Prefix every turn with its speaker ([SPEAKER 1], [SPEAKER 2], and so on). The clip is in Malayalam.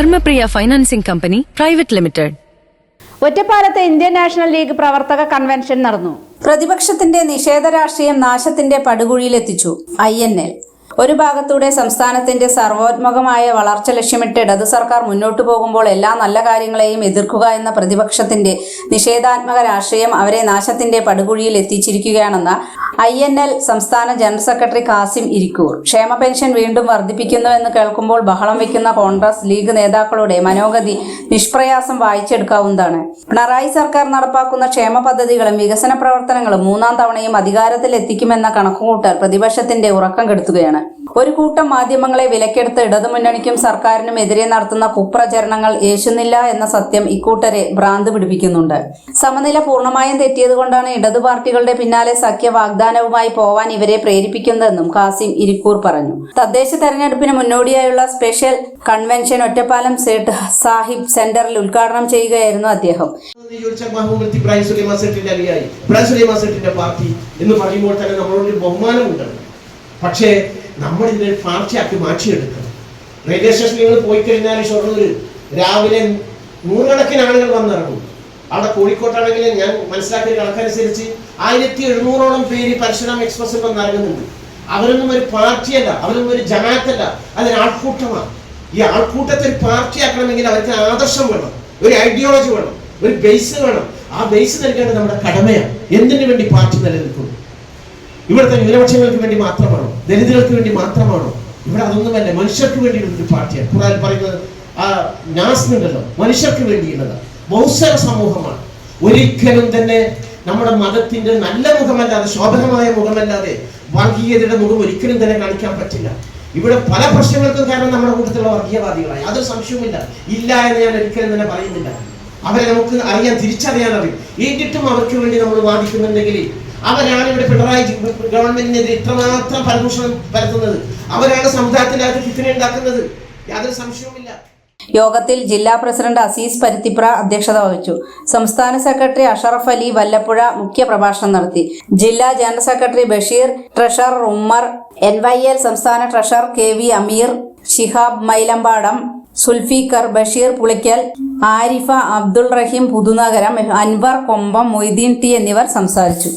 [SPEAKER 1] Dharmapriya financing company private limited.
[SPEAKER 2] ഒറ്റപ്പാലത്ത് ഇന്ത്യൻ നാഷണൽ ലീഗ് പ്രവർത്തക കൺവെൻഷൻ നടന്നു.
[SPEAKER 3] പ്രതിപക്ഷത്തിന്റെ നിഷേധ രാഷ്ട്രീയം നാശത്തിന്റെ പടുകുഴിയിലെത്തിച്ചു INL. ഒരു ഭാഗത്തൂടെ സംസ്ഥാനത്തിന്റെ സർവോത്മകമായ വളർച്ച ലക്ഷ്യമിട്ട് ഇടതു സർക്കാർ മുന്നോട്ടു പോകുമ്പോൾ എല്ലാ നല്ല കാര്യങ്ങളെയും എതിർക്കുക എന്ന പ്രതിപക്ഷത്തിന്റെ നിഷേധാത്മക രാഷ്ട്രീയം അവരെ നാശത്തിന്റെ പടുകുഴിയിൽ എത്തിച്ചിരിക്കുകയാണെന്ന് INL സംസ്ഥാന ജനറൽ സെക്രട്ടറി കാസിം ഇരിക്കൂർ. ക്ഷേമ പെൻഷൻ വീണ്ടും വർദ്ധിപ്പിക്കുന്നുവെന്ന് കേൾക്കുമ്പോൾ ബഹളം വയ്ക്കുന്ന കോൺഗ്രസ് ലീഗ് നേതാക്കളുടെ മനോഗതി നിഷ്പ്രയാസം വായിച്ചെടുക്കാവുന്നതാണ്. പിണറായി സർക്കാർ നടപ്പാക്കുന്ന ക്ഷേമ പദ്ധതികളും വികസന പ്രവർത്തനങ്ങളും മൂന്നാം തവണയും അധികാരത്തിൽ എത്തിക്കുമെന്ന കണക്കുകൂട്ടൽ പ്രതിപക്ഷത്തിന്റെ ഉറക്കം കെടുത്തുകയാണ്. ഒരു കൂട്ടം മാധ്യമങ്ങളെ വിലക്കെടുത്ത് ഇടതുമുന്നണിക്കും സർക്കാരിനും എതിരെ നടത്തുന്ന കുപ്രചരണങ്ങൾ യേശുന്നില്ല എന്ന സത്യം ഇക്കൂട്ടരെ ഭ്രാന്ത് പിടിപ്പിക്കുന്നുണ്ട്. സമനില പൂർണ്ണമായും തെറ്റിയതുകൊണ്ടാണ് ഇടതു പാർട്ടികളുടെ പിന്നാലെ സഖ്യ വാഗ്ദാനവുമായി പോവാൻ ഇവരെ പ്രേരിപ്പിക്കുന്നതെന്നും കാസിം ഇരിക്കൂർ പറഞ്ഞു. തദ്ദേശ തെരഞ്ഞെടുപ്പിന് മുന്നോടിയായുള്ള സ്പെഷ്യൽ കൺവെൻഷൻ ഒറ്റപ്പാലം സേട്ട് സാഹിബ് സെന്ററിൽ ഉദ്ഘാടനം ചെയ്യുകയായിരുന്നു അദ്ദേഹം.
[SPEAKER 4] പക്ഷേ നമ്മൾ ഇതിനെ പാർട്ടിയാക്കി മാറ്റിയെടുക്കണം. റെയിൽവേ സ്റ്റേഷനിൽ നിങ്ങൾ പോയി കഴിഞ്ഞാൽ ഷൊർണൂർ രാവിലെ നൂറുകണക്കിന് ആളുകൾ വന്നിറങ്ങും. അവിടെ കോഴിക്കോട്ടാണെങ്കിൽ ഞാൻ മനസ്സിലാക്കിയ കണക്കനുസരിച്ച് 1700ഓളം പേര് പരശുരാം എക്സ്പ്രസിൽ വന്ന് ഇറങ്ങുന്നുണ്ട്. അവരൊന്നും ഒരു പാർട്ടിയല്ല, അവരൊന്നും ഒരു ജമാഅത്തല്ല, അതൊരു ആൾക്കൂട്ടമാണ്. ഈ ആൾക്കൂട്ടത്തെ ഒരു പാർട്ടിയാക്കണമെങ്കിൽ അവർക്ക് ആദർശം വേണം, ഒരു ഐഡിയോളജി വേണം, ഒരു ബേസ് വേണം. ആ ബേസ് നൽകേണ്ടത് നമ്മുടെ കടമയാണ്. എന്തിനു വേണ്ടി പാർട്ടി നിലനിൽക്കുന്നു? ഇവിടുത്തെ ന്യൂനപക്ഷങ്ങൾക്ക് വേണ്ടി മാത്രമാണോ? ദലിതർക്ക് വേണ്ടി മാത്രമാണോ? ഇവിടെ അതൊന്നുമല്ല, മനുഷ്യർക്ക് വേണ്ടിയുള്ള പാർട്ടിയാണ്. ഖുർആൻ പറയുന്നത് നാസ്നുണ്ടല്ലോ, മനുഷ്യർക്ക് വേണ്ടിയുള്ളത് ബഹുസ്വര സമൂഹമാണ്. ഒരിക്കലും തന്നെ നമ്മുടെ മതത്തിന്റെ നല്ല മുഖമല്ലാതെ, ശോഭനമായ മുഖമല്ലാതെ വർഗീയതയുടെ മുഖം ഒരിക്കലും തന്നെ കാണിക്കാൻ പറ്റില്ല. ഇവിടെ പല പ്രശ്നങ്ങൾക്കും കാരണം നമ്മുടെ കൂട്ടത്തിലുള്ള വർഗീയവാദികളായി, അതൊരു സംശയവുമില്ല. ഇല്ല എന്ന് ഞാൻ ഒരിക്കലും തന്നെ പറയുന്നില്ല. അവരെ നമുക്ക് അറിയാൻ, തിരിച്ചറിയാൻ അറിയും. എന്നിട്ടും അവർക്ക് വേണ്ടി നമ്മൾ വാദിക്കുന്നുണ്ടെങ്കിൽ അവരാണ് ഇവിടെ പിണറായി ഗവൺമെന്റിനെതിരെ ഇത്രമാത്രം പരദൂഷണം പരത്തുന്നത്. അവരാണ് സമുദായത്തിനകത്ത് ഫിത്ന ഉണ്ടാക്കുന്നത്, യാതൊരു സംശയവുമില്ല.
[SPEAKER 3] യോഗത്തിൽ ജില്ലാ പ്രസിഡന്റ് അസീസ് പരുത്തിപ്ര അധ്യക്ഷത വഹിച്ചു. സംസ്ഥാന സെക്രട്ടറി അഷറഫ് അലി വല്ലപ്പുഴ മുഖ്യ പ്രഭാഷണം നടത്തി. ജില്ലാ general secretary Basheer, treasurer Ummer, NYL സംസ്ഥാന ട്രഷറർ KV അമീർ, ഷിഹാബ് മൈലമ്പാടം, സുൽഫീഖർ, ബഷീർ പുളിക്കൽ, ആരിഫ, അബ്ദുൾ റഹീം പുതുനഗരം, അൻവർ കൊമ്പം, മൊയ്തീൻ T എന്നിവർ സംസാരിച്ചു.